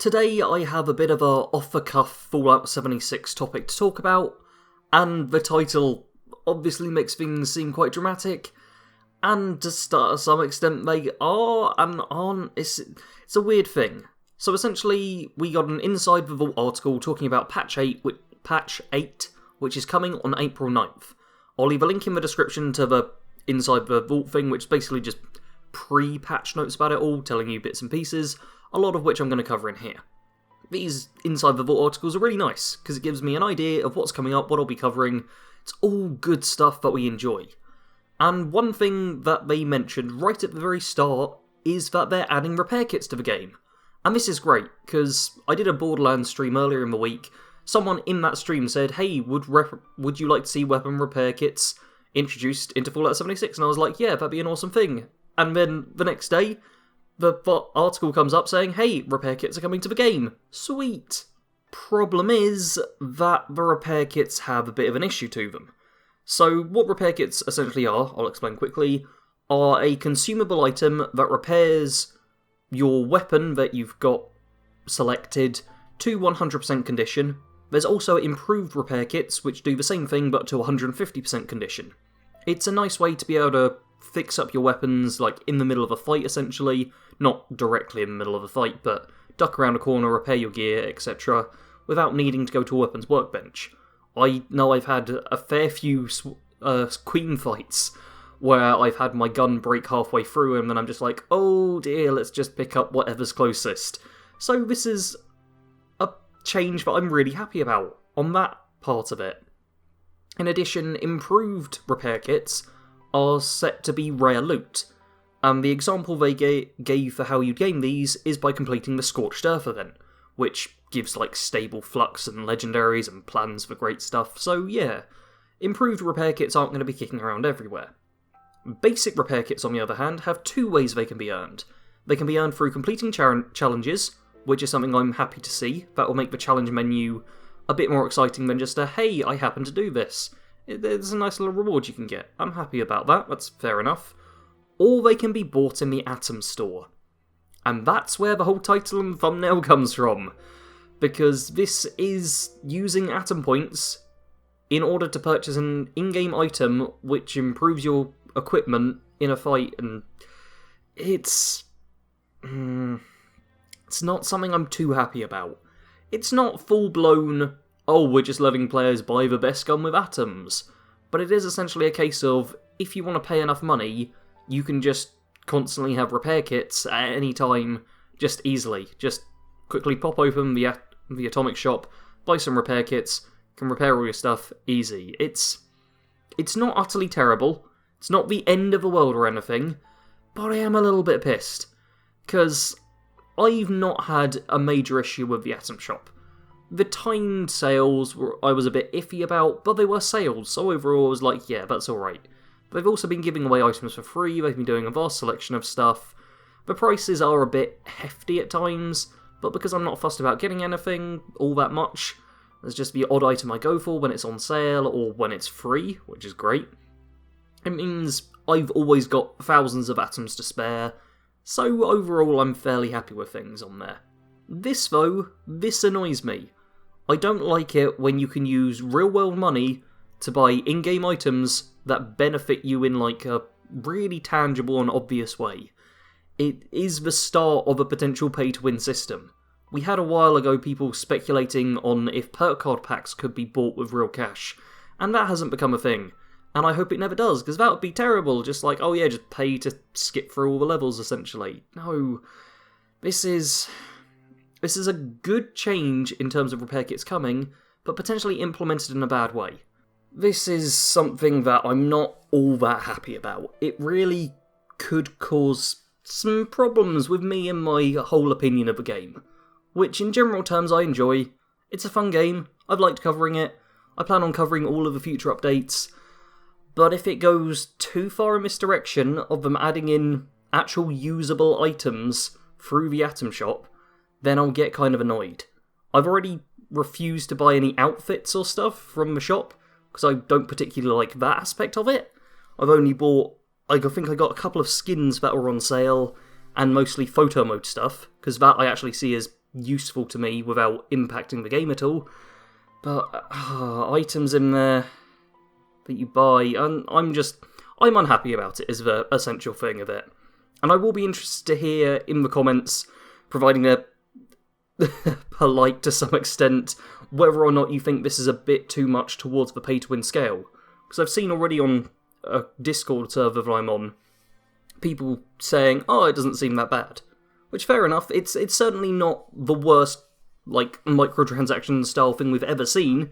Today I have a bit of a off-the-cuff Fallout 76 topic to talk about, and the title obviously makes things seem quite dramatic, and to some extent they are and aren't. It's a weird thing. So essentially, we got an Inside the Vault article talking about Patch 8, which is coming on April 9th. I'll leave a link in the description to the Inside the Vault thing, which is basically just pre-patch notes about it all, telling you bits and pieces, a lot of which I'm going to cover in here. These Inside the Vault articles are really nice, because it gives me an idea of what's coming up, what I'll be covering. It's all good stuff that we enjoy. And one thing that they mentioned right at the very start is that they're adding repair kits to the game. And this is great, because I did a Borderlands stream earlier in the week. Someone in that stream said, hey, would you like to see weapon repair kits introduced into Fallout 76? And I was like, yeah, that'd be an awesome thing. And then the next day, the article comes up saying, hey, repair kits are coming to the game. Sweet. Problem is that the repair kits have a bit of an issue to them. So what repair kits essentially are, I'll explain quickly, are a consumable item that repairs your weapon that you've got selected to 100% condition. There's also improved repair kits which do the same thing but to 150% condition. It's a nice way to be able to fix up your weapons like in the middle of a fight essentially, not directly in the middle of a fight, but duck around a corner, repair your gear, etc. without needing to go to a weapons workbench. I know I've had a fair few queen fights where I've had my gun break halfway through and then I'm just like, oh dear, let's just pick up whatever's closest. So this is a change that I'm really happy about on that part of it. In addition, improved repair kits are set to be rare loot, and the example they gave for how you gain these is by completing the Scorched Earth event, which gives like stable flux and legendaries and plans for great stuff, so yeah, improved repair kits aren't going to be kicking around everywhere. Basic repair kits, on the other hand, have two ways they can be earned. They can be earned through completing challenges, which is something I'm happy to see. That will make the challenge menu a bit more exciting than just a, hey, I happen to do this. There's a nice little reward you can get. I'm happy about that, that's fair enough. Or they can be bought in the Atom store. And that's where the whole title and thumbnail comes from. Because this is using Atom points in order to purchase an in-game item which improves your equipment in a fight, and it's not something I'm too happy about. It's not full-blown, oh, we're just letting players buy the best gun with atoms, but it is essentially a case of, if you want to pay enough money, you can just constantly have repair kits at any time, just easily. Just quickly pop open the atomic shop, buy some repair kits, can repair all your stuff, easy. It's not utterly terrible, it's not the end of the world or anything, but I am a little bit pissed, because I've not had a major issue with the Atom Shop. The timed sales I was a bit iffy about, but they were sales, so overall I was like, yeah, that's alright. They've also been giving away items for free, they've been doing a vast selection of stuff. The prices are a bit hefty at times, but because I'm not fussed about getting anything all that much, there's just the odd item I go for when it's on sale or when it's free, which is great. It means I've always got thousands of atoms to spare, so overall I'm fairly happy with things on there. This though, this annoys me. I don't like it when you can use real-world money to buy in-game items that benefit you in like a really tangible and obvious way. It is the start of a potential pay-to-win system. We had a while ago people speculating on if perk card packs could be bought with real cash, and that hasn't become a thing. And I hope it never does, because that would be terrible, just like, oh yeah, just pay to skip through all the levels, essentially. No, this is a good change in terms of repair kits coming, but potentially implemented in a bad way. This is something that I'm not all that happy about. It really could cause some problems with me and my whole opinion of the game, which in general terms I enjoy. It's a fun game, I've liked covering it, I plan on covering all of the future updates, but if it goes too far in this direction of them adding in actual usable items through the Atom Shop, then I'll get kind of annoyed. I've already refused to buy any outfits or stuff from the shop, because I don't particularly like that aspect of it. I've only bought, I think I got a couple of skins that were on sale, and mostly photo mode stuff, because that I actually see as useful to me without impacting the game at all. But items in there that you buy, I'm unhappy about it, is the essential thing of it. And I will be interested to hear in the comments, providing they're polite to some extent, whether or not you think this is a bit too much towards the pay-to-win scale. Because I've seen already on a Discord server that I'm on, people saying, oh, it doesn't seem that bad. Which, fair enough, it's certainly not the worst, like, microtransaction style thing we've ever seen.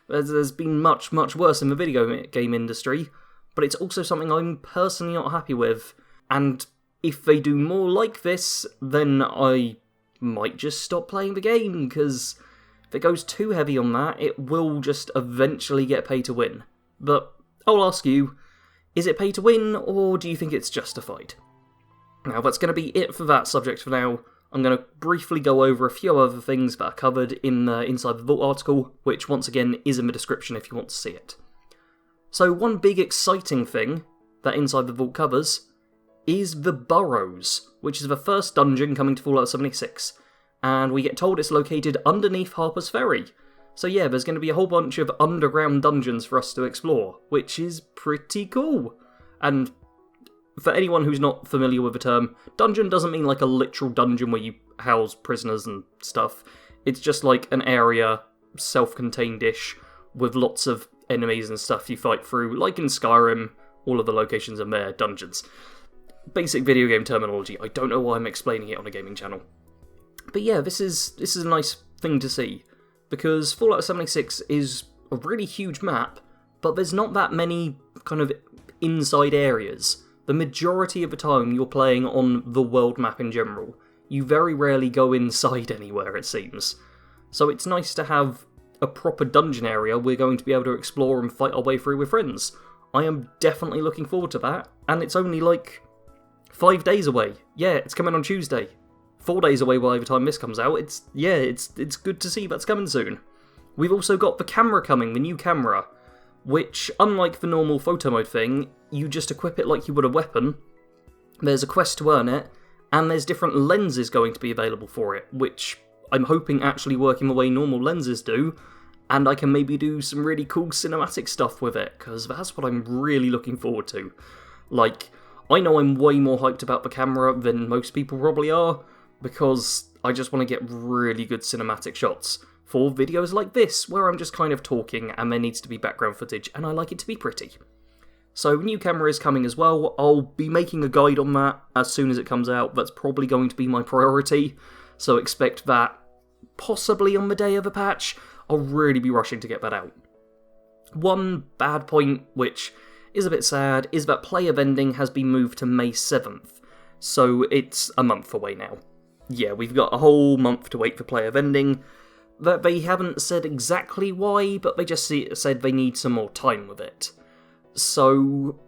There's been much, much worse in the video game industry, but it's also something I'm personally not happy with. And if they do more like this, then I might just stop playing the game, because if it goes too heavy on that, it will just eventually get pay to win. But I'll ask you, is it pay to win, or do you think it's justified? Now, that's going to be it for that subject for now. I'm going to briefly go over a few other things that are covered in the Inside the Vault article, which once again is in the description if you want to see it. So one big exciting thing that Inside the Vault covers is the Burrows, which is the first dungeon coming to Fallout 76, and we get told it's located underneath Harper's Ferry. So yeah, there's going to be a whole bunch of underground dungeons for us to explore, which is pretty cool. And for anyone who's not familiar with the term, dungeon doesn't mean like a literal dungeon where you house prisoners and stuff. It's just like an area, self-contained-ish, with lots of enemies and stuff you fight through, like in Skyrim. All of the locations are there, dungeons. Basic video game terminology. I don't know why I'm explaining it on a gaming channel. But yeah, this is a nice thing to see, because Fallout 76 is a really huge map, but there's not that many kind of inside areas. The majority of the time you're playing on the world map in general. You very rarely go inside anywhere, it seems. So it's nice to have a proper dungeon area we're going to be able to explore and fight our way through with friends. I am definitely looking forward to that, and it's only like 5 days away. Yeah, it's coming on Tuesday. 4 days away by the time this comes out. It's good to see that's coming soon. We've also got the camera coming, the new camera, which, unlike the normal photo mode thing, you just equip it like you would a weapon. There's a quest to earn it, and there's different lenses going to be available for it, which I'm hoping actually working the way normal lenses do, and I can maybe do some really cool cinematic stuff with it, because that's what I'm really looking forward to. Like, I know I'm way more hyped about the camera than most people probably are, because I just want to get really good cinematic shots for videos like this, where I'm just kind of talking and there needs to be background footage, and I like it to be pretty. So, new camera is coming as well. I'll be making a guide on that as soon as it comes out. That's probably going to be my priority, so expect that possibly on the day of a patch. I'll really be rushing to get that out. One bad point, which is a bit sad, is that player vending has been moved to May 7th, so it's a month away now. Yeah, we've got a whole month to wait for player vending. That they haven't said exactly why, but they just said they need some more time with it. So,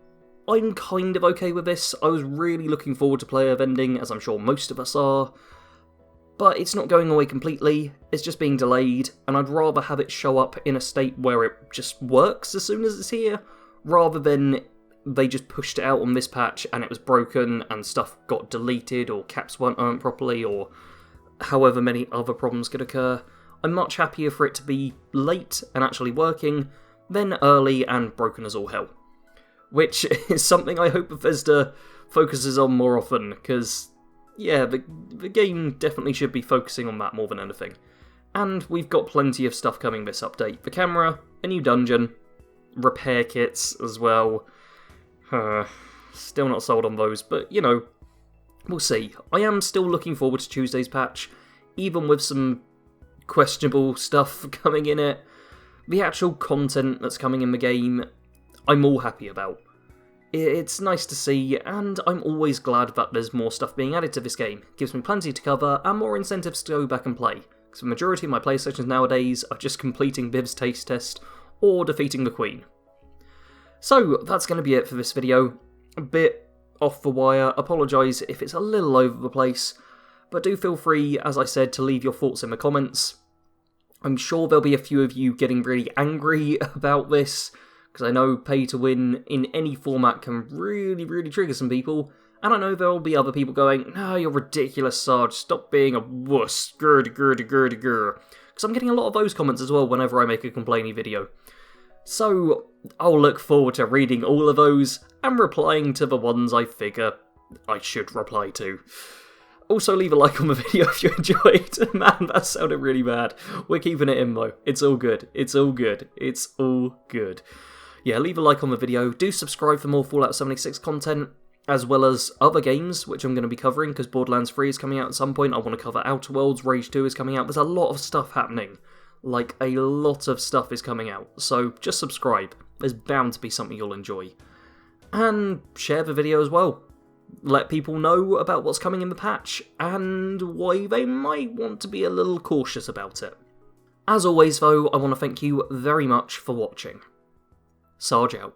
I'm kind of okay with this. I was really looking forward to player vending, as I'm sure most of us are. But it's not going away completely, it's just being delayed, and I'd rather have it show up in a state where it just works as soon as it's here, rather than they just pushed it out on this patch and it was broken and stuff got deleted or caps weren't earned properly or however many other problems could occur. I'm much happier for it to be late and actually working than early and broken as all hell. Which is something I hope Bethesda focuses on more often, because, yeah, the game definitely should be focusing on that more than anything. And we've got plenty of stuff coming this update. The camera, a new dungeon, repair kits as well. Still not sold on those, but, you know, we'll see. I am still looking forward to Tuesday's patch, even with some questionable stuff coming in it. The actual content that's coming in the game, I'm all happy about. It's nice to see, and I'm always glad that there's more stuff being added to this game. It gives me plenty to cover, and more incentives to go back and play. Because the majority of my play sessions nowadays are just completing Viv's taste test, or defeating the Queen. So, that's going to be it for this video. A bit off the wire, apologise if it's a little over the place, but do feel free, as I said, to leave your thoughts in the comments. I'm sure there'll be a few of you getting really angry about this, because I know pay to win in any format can really, really trigger some people, And I know there will be other people going, "No, you're ridiculous, Sarge, stop being a wuss, grr. Because I'm getting a lot of those comments as well whenever I make a complaining video. So, I'll look forward to reading all of those, and replying to the ones I figure I should reply to. Also, leave a like on the video if you enjoyed. Man, that sounded really bad. We're keeping it in though. It's all good. It's all good. It's all good. Yeah, leave a like on the video. Do subscribe for more Fallout 76 content, as well as other games, which I'm going to be covering, because Borderlands 3 is coming out at some point. I want to cover Outer Worlds, Rage 2 is coming out. There's a lot of stuff happening. Like, a lot of stuff is coming out. So, just subscribe. There's bound to be something you'll enjoy. And share the video as well. Let people know about what's coming in the patch, and why they might want to be a little cautious about it. As always though, I want to thank you very much for watching. Sarge out.